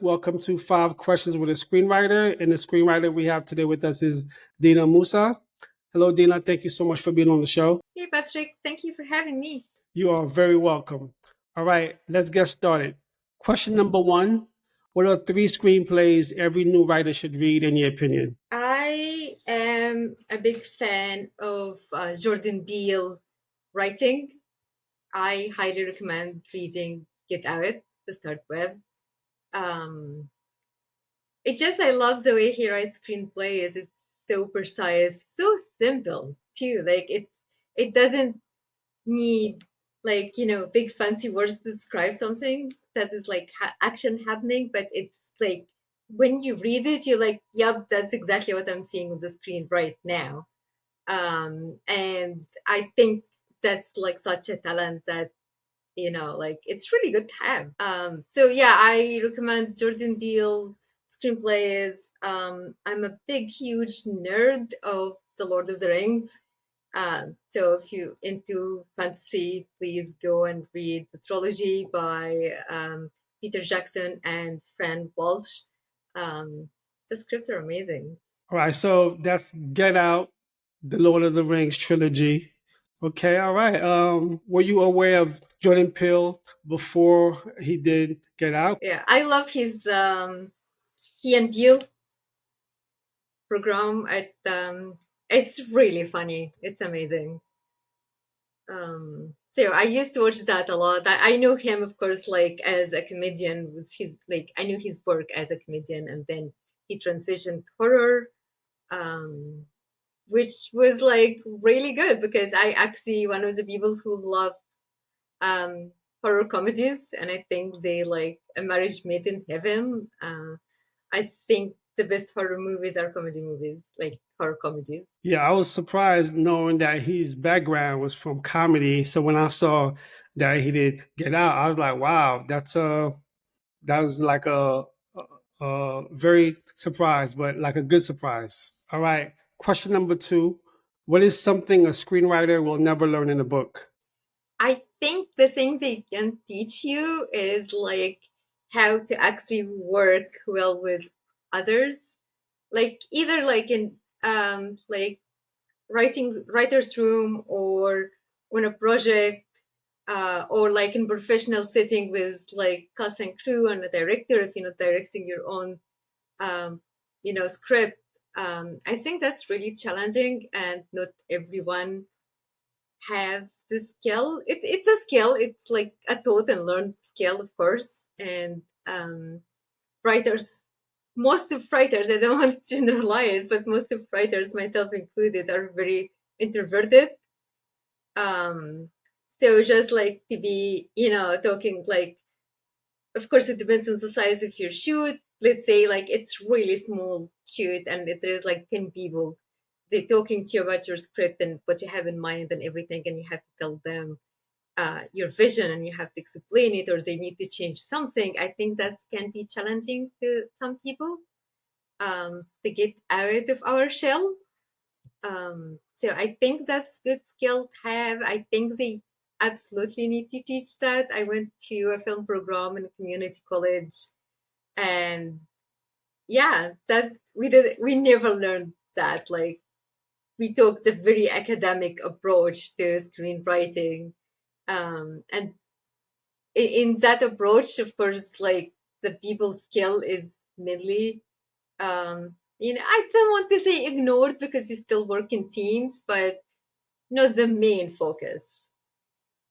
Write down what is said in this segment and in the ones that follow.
Welcome to Five Questions with a Screenwriter. And the screenwriter we have today with us is Dina Musa. Hello, Dina. Thank you so much for being on the show. Hey, Patrick, thank you for having me. You are very welcome. All right, let's get started. Question number one. What are three screenplays every new writer should read, in your opinion? I am a big fan of Jordan Peele writing. I highly recommend reading Get Out to start with. Um, I love the way he writes screenplays. It's so precise, so simple too. It doesn't need big fancy words to describe something that is like action happening, but it's like when you read it you're like, yep, that's exactly what I'm seeing on the screen right now. And I think that's like such a talent that like it's really good to have. So yeah, I recommend Jordan Peele screenplays. I'm a big huge nerd of the Lord of the Rings. So if you into fantasy, please go and read the trilogy by Peter Jackson and Fran Walsh. Um, the scripts are amazing. All right, so that's Get Out, the Lord of the Rings trilogy. Okay, all right. Were you aware of Jordan Peele before he did Get Out? Yeah, I love his Key and Peele program. It's really funny. It's amazing. So I used to watch that a lot. I know him, of course, like as a comedian. Was his like I knew his work as a comedian, and then he transitioned to horror, um, which was like really good because I actually one of the people who love um, horror comedies, and I think they like a marriage made in heaven. I think the best horror movies are comedy movies, like horror comedies. Yeah, I was surprised knowing that his background was from comedy. So when I saw that he did Get Out, I was like, wow, that was like a very surprise, but like a good surprise. All right. Question number two. What is something a screenwriter will never learn in a book? I think the thing they can teach you is like how to actually work well with others. Like either like in like writer's room or on a project, or like in professional setting with like cast and crew and a director if you're not directing your own um, script. I think that's really challenging and not everyone have the skill. It's a skill. It's like a taught and learned skill, of course. And writers, most of writers, I don't want to generalize, but most of writers, myself included, are very introverted. Um, so just like to be, talking like, of course, it depends on the size of your shoot. Let's say like it's really small shoot and there's like 10 people. They're talking to you about your script and what you have in mind and everything, and you have to tell them your vision and you have to explain it, or they need to change something. I think that can be challenging to some people, to get out of our shell. So I think that's good skill to have. I think they absolutely need to teach that. I went to a film program in a community college, and yeah, that we never learned that. Like we took the very academic approach to screenwriting, and in that approach, of course, like the people skill is mainly, I don't want to say ignored because you still work in teams, but not the main focus.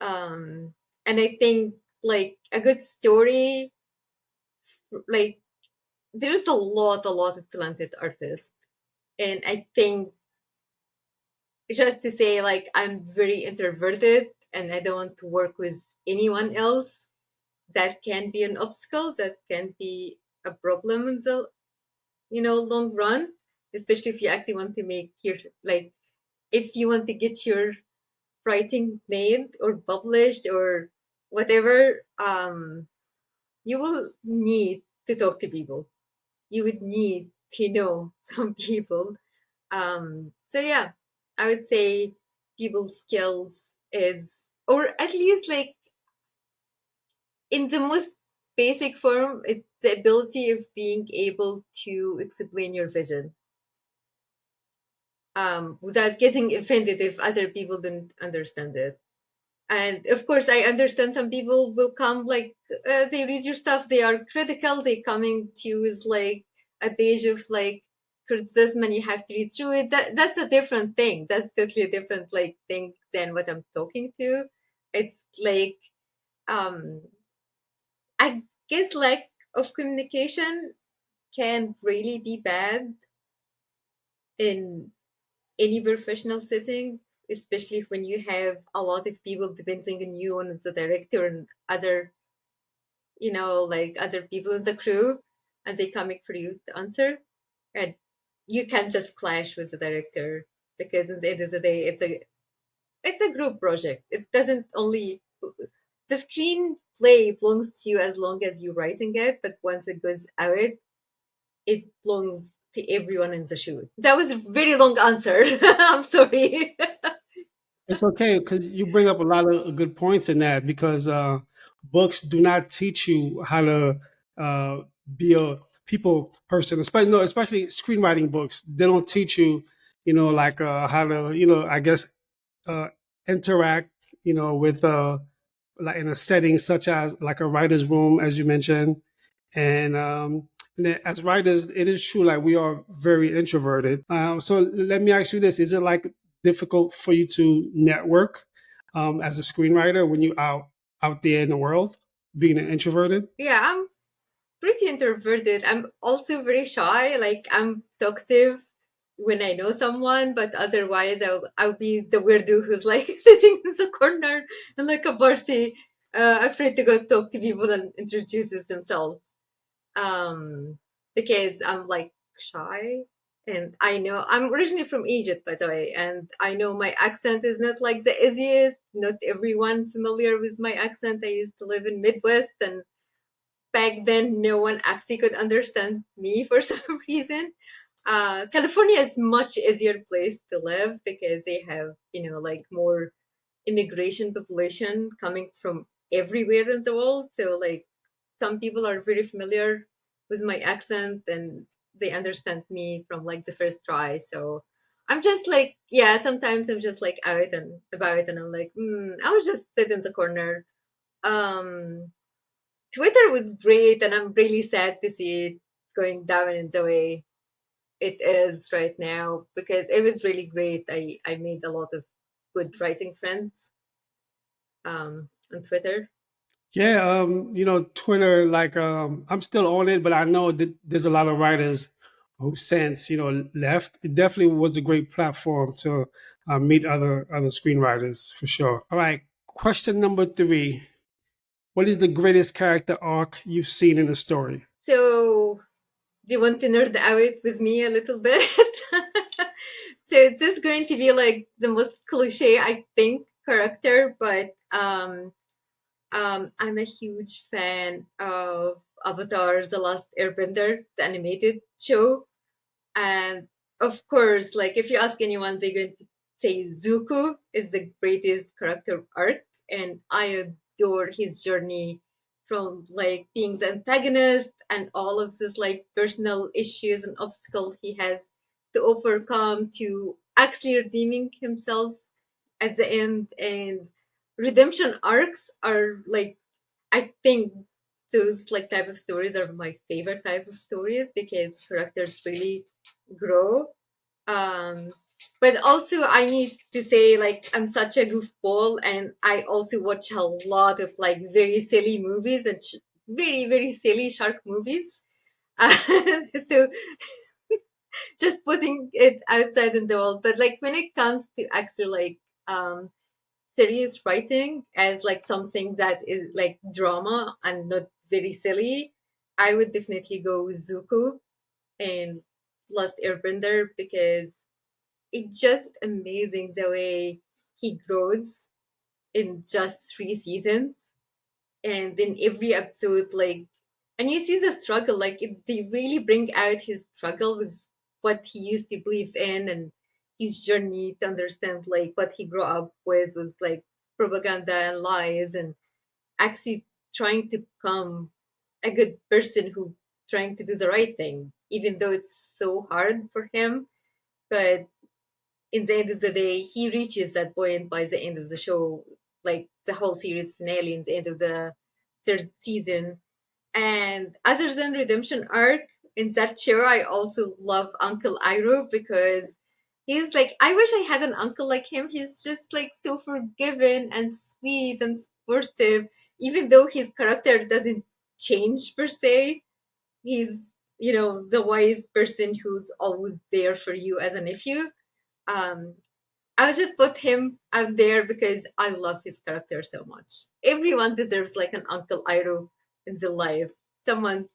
Um, and I think like a good story, like there's a lot of talented artists, and I think just to say like I'm very introverted and I don't want to work with anyone else, that can be an obstacle, that can be a problem in the long run, especially if you actually want to make your like if you want to get your writing made or published or whatever. You will need to talk to people, you would need to know some people. So yeah, I would say people skills is, or at least like in the most basic form, it's the ability of being able to explain your vision without getting offended if other people don't understand it. And of course, I understand some people will come like they read your stuff, they are critical, they coming to you with like a page of like criticism, and you have to read through it. That's a different thing. That's totally a different like thing than what I'm talking to. It's like um, I guess lack of communication can really be bad in any professional setting, especially when you have a lot of people depending on you and the director and other, like other people in the crew, and they coming for you to answer. And you can't just clash with the director because at the end of the day, it's a group project. It doesn't only the screenplay belongs to you as long as you're writing it, but once it goes out, it belongs to everyone in the shoot. That was a very long answer. I'm sorry. It's okay because you bring up a lot of good points in that because books do not teach you how to uh, be a people person, especially no, especially screenwriting books. They don't teach you, like how to, I guess uh, interact, with like in a setting such as like a writer's room, as you mentioned. And as writers, it is true, like we are very introverted. So let me ask you this: is it like difficult for you to network as a screenwriter when you out there in the world, being an introverted? Yeah, I'm pretty introverted. I'm also very shy. Like I'm talkative when I know someone, but otherwise I'll be the weirdo who's like sitting in the corner and like a party, afraid to go talk to people and introduces themselves. Um, because I'm like shy. And I know I'm originally from Egypt, by the way, and I know my accent is not like the easiest. Not everyone familiar with my accent. I used to live in Midwest, and back then no one actually could understand me for some reason. California is much easier place to live because they have, like more immigration population coming from everywhere in the world. So like some people are very familiar with my accent and they understand me from like the first try. So I'm just like, yeah, sometimes I'm just like out and about and I'm like, I was just sit in the corner. Um, Twitter was great, and I'm really sad to see it going down in the way it is right now because it was really great. I made a lot of good writing friends on Twitter. Yeah, Twitter, like I'm still on it, but I know that there's a lot of writers who since, left. It definitely was a great platform to meet other screenwriters for sure. All right, question number 3. What is the greatest character arc you've seen in a story? So, do you want to nerd out with me a little bit? So, it's just going to be like the most cliche, I think, character, but I'm a huge fan of Avatar: The Last Airbender, the animated show. And of course, like if you ask anyone, they're going to say Zuko is the greatest character arc, and I adore his journey from like being the antagonist and all of this like personal issues and obstacles he has to overcome to actually redeeming himself at the end. And redemption arcs are like, I think those like type of stories are my favorite type of stories because characters really grow. Um, but also I need to say like I'm such a goofball and I also watch a lot of like very silly movies and very very silly shark movies. Uh, so just putting it outside in the world. But like when it comes to actually like serious writing as like something that is like drama and not very silly, I would definitely go with Zuko and Lost Airbender because it's just amazing the way he grows in just 3 seasons. And then every episode, like, and you see the struggle, like, they really bring out his struggle with what he used to believe in and his journey to understand, like, what he grew up with was like propaganda and lies and actually trying to become a good person who trying to do the right thing, even though it's so hard for him. But in the end of the day, he reaches that point by the end of the show, like the whole series finale in the end of the third season. And other than redemption arc in that show, I also love Uncle Iroh because he's like, I wish I had an uncle like him. He's just like so forgiving and sweet and supportive, even though his character doesn't change per se. He's, the wise person who's always there for you as a nephew. Um, I'll just put him out there because I love his character so much. Everyone deserves like an Uncle Iroh in their life. Someone,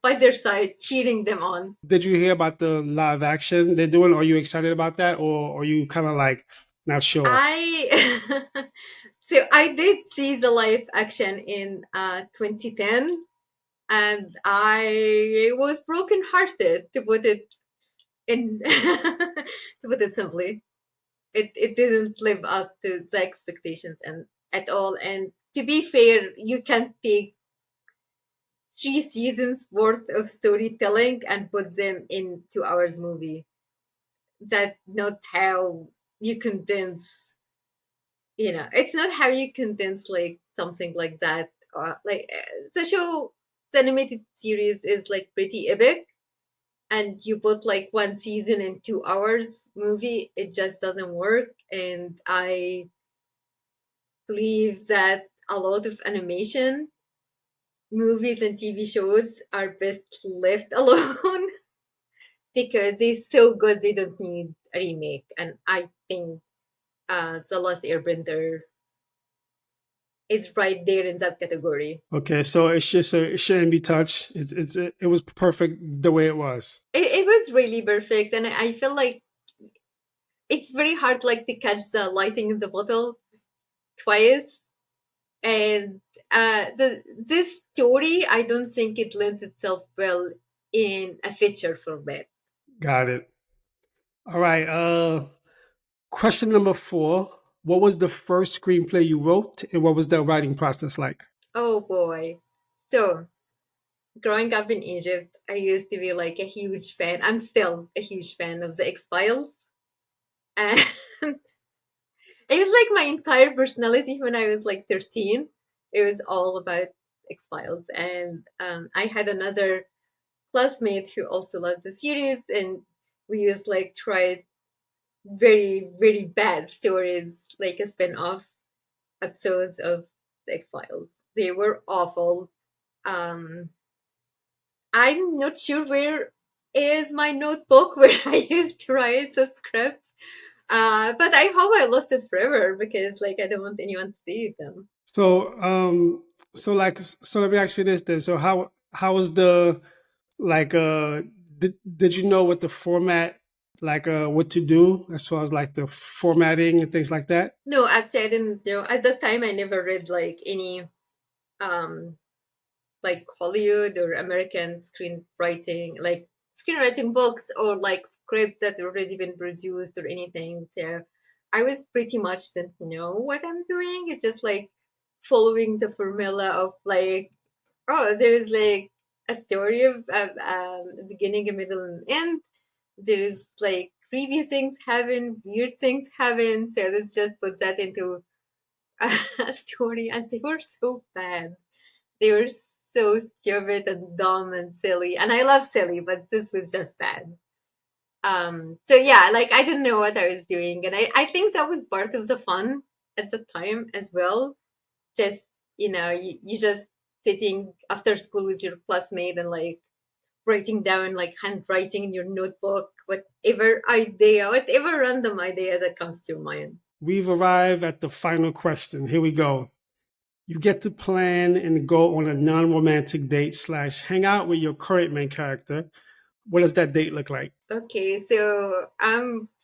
by their side, cheering them on. Did you hear about the live action they're doing? Are you excited about that, or are you kind of like not sure? I so I did see the live action in 2010, and I was brokenhearted, to put it in to put it simply. It didn't live up to the expectations and at all. And to be fair, you can't take 3 seasons worth of storytelling and put them in 2 hours movie. That's not how you condense. It's not how you condense like something like that. The show, the animated series is like pretty epic, and you put like one season in 2 hours movie, it just doesn't work. And I believe that a lot of animation movies and TV shows are best left alone because they're so good they don't need a remake. And I think The Last Airbender is right there in that category. Okay, so it's just it shouldn't be touched. It was perfect the way it was. It was really perfect, and I feel like it's very hard like to catch the lighting in the bottle twice. And this story, I don't think it lends itself well in a feature format. Got it. All right. Question number 4. What was the first screenplay you wrote, and what was the writing process like? Oh boy. So, growing up in Egypt, I used to be like a huge fan. I'm still a huge fan of the X Files. And it was like my entire personality when I was like 13. It was all about X Files. And I had another classmate who also loved the series, and we used like to write very, very bad stories, like a spin off episodes of the X Files. They were awful. Um, I'm not sure where is my notebook where I used to write the script. But I hope I lost it forever because like I don't want anyone to see them. So, so let me ask you this then. So, how was the like? Did you know what the format like? What to do as far as like the formatting and things like that? No, actually I didn't know. At that time I never read like any um like Hollywood or American screenwriting books or like scripts that have already been produced or anything. So I was pretty much didn't know what I'm doing. It's just like following the formula of like, oh, there is like a story of a beginning, a middle, and end. There is like creepy things happen, weird things happen. So let's just put that into a story, and they were so bad. They were so stupid and dumb and silly. And I love silly, but this was just bad. So yeah, like I didn't know what I was doing. And I think that was part of the fun at the time as well. Just, you just sitting after school with your classmate and like writing down like handwriting in your notebook, whatever random idea that comes to your mind. We've arrived at the final question. Here we go. You get to plan and go on a non-romantic date slash hang out with your current main character. What does that date look like? Okay, so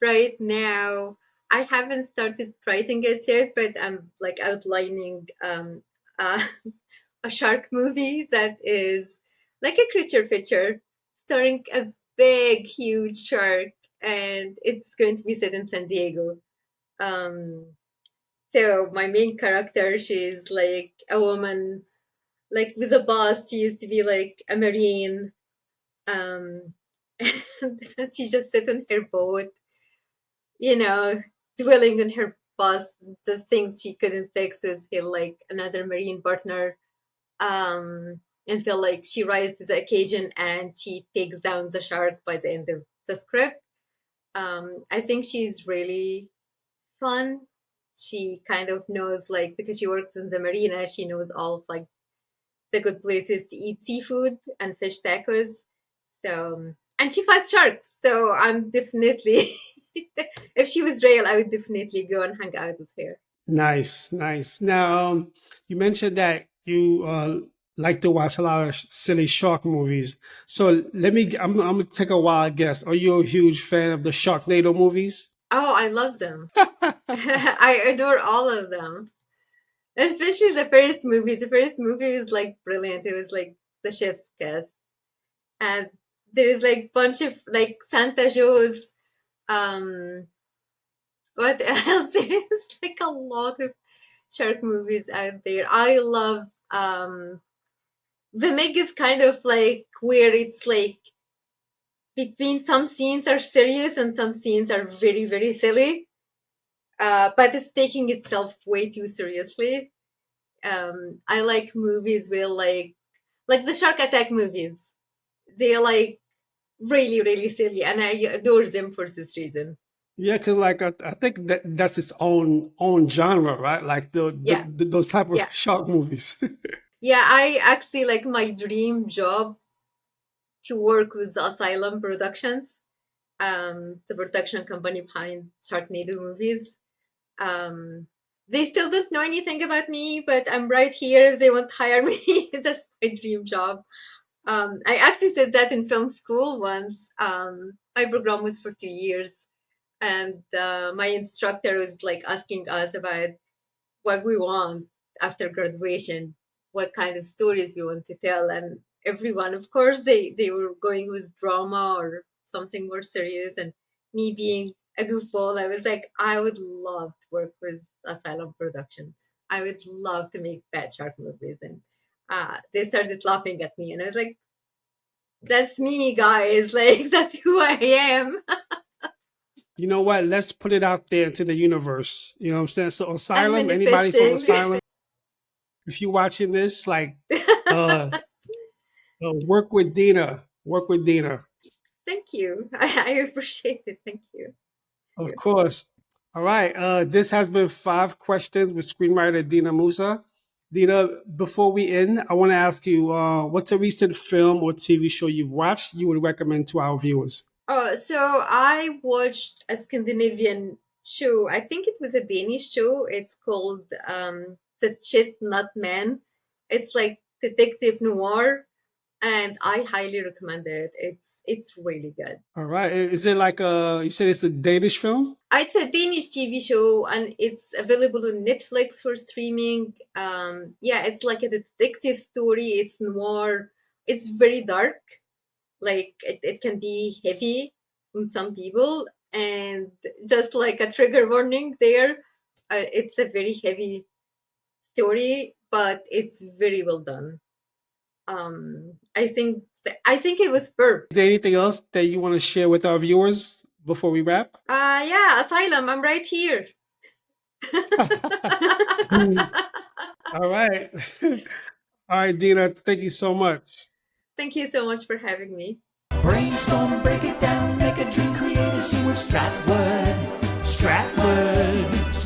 right now I haven't started writing it yet, but I'm like outlining uh, a shark movie that is like a creature feature starring a big, huge shark, and it's going to be set in San Diego. Um, so my main character, she's like a woman like with a boss. She used to be like a marine, um, and she just sit in her boat, you know, dwelling on her past, the things she couldn't fix with her like another marine partner, until like she rises to the occasion and she takes down the shark by the end of the script. I think she's really fun. She kind of knows, like, because she works in the marina, she knows all of like the good places to eat seafood and fish tacos. So, and she fights sharks. So I'm definitely, if she was real, I would definitely go and hang out with her. Nice, nice. Now, you mentioned that you like to watch a lot of silly shark movies. So I'm gonna take a wild guess. Are you a huge fan of the Sharknado movies? Oh, I love them. I adore all of them, especially the first movie. The first movie was like brilliant. It was like the chef's kiss, and there is like bunch of like Santa Joe's. Um, what else? There is like a lot of shark movies out there. I love The Meg is kind of like where it's like between some scenes are serious and some scenes are very, very silly. But it's taking itself way too seriously. I like movies where like the Shark Attack movies. They're like really, really silly, and I adore them for this reason. Yeah, because like I think that's its own genre, right? Like Yeah, those type of yeah, shark movies. yeah. I actually like my dream job to work with Asylum Productions, the production company behind Sharknado movies. Um, they still don't know anything about me, but I'm right here. If they want to hire me, that's my dream job. I actually said that in film school once. My program was for 2 years, and my instructor was like asking us about what we want after graduation, what kind of stories we want to tell, and everyone, of course, they were going with drama or something more serious, and me being a goofball, I was like, I would love to work with Asylum Production. I would love to make Bad Shark movies, and they started laughing at me, and I was like, that's me, guys. Like, that's who I am. You know what? Let's put it out there into the universe. You know what I'm saying? So I'm Asylum, anybody from manifesting. Asylum, if you're watching this, like uh, work with Dina. Work with Dina. Thank you. I appreciate it. Thank you. Of course. All right. This has been 5 questions with screenwriter Dina Musa. Dina, before we end, I want to ask you, what's a recent film or TV show you've watched you would recommend to our viewers? Oh, so I watched a Scandinavian show. I think it was a Danish show. It's called The Chestnut Man. It's like detective noir, and I highly recommend it. It's really good. All right. Is it like you said it's a Danish film? It's a Danish TV show, and it's available on Netflix for streaming. Yeah, it's like a detective story. It's noir. It's very dark. Like it can be heavy on some people, and just like a trigger warning there, it's a very heavy story, but it's very well done. I think it was Burp. Is there anything else that you want to share with our viewers before we wrap? Yeah, Asylum, I'm right here. All right. All right, Dina, thank you so much. Thank you so much for having me. Brainstorm, break it down, make a dream, create a scene with Stratwood. Stratwood.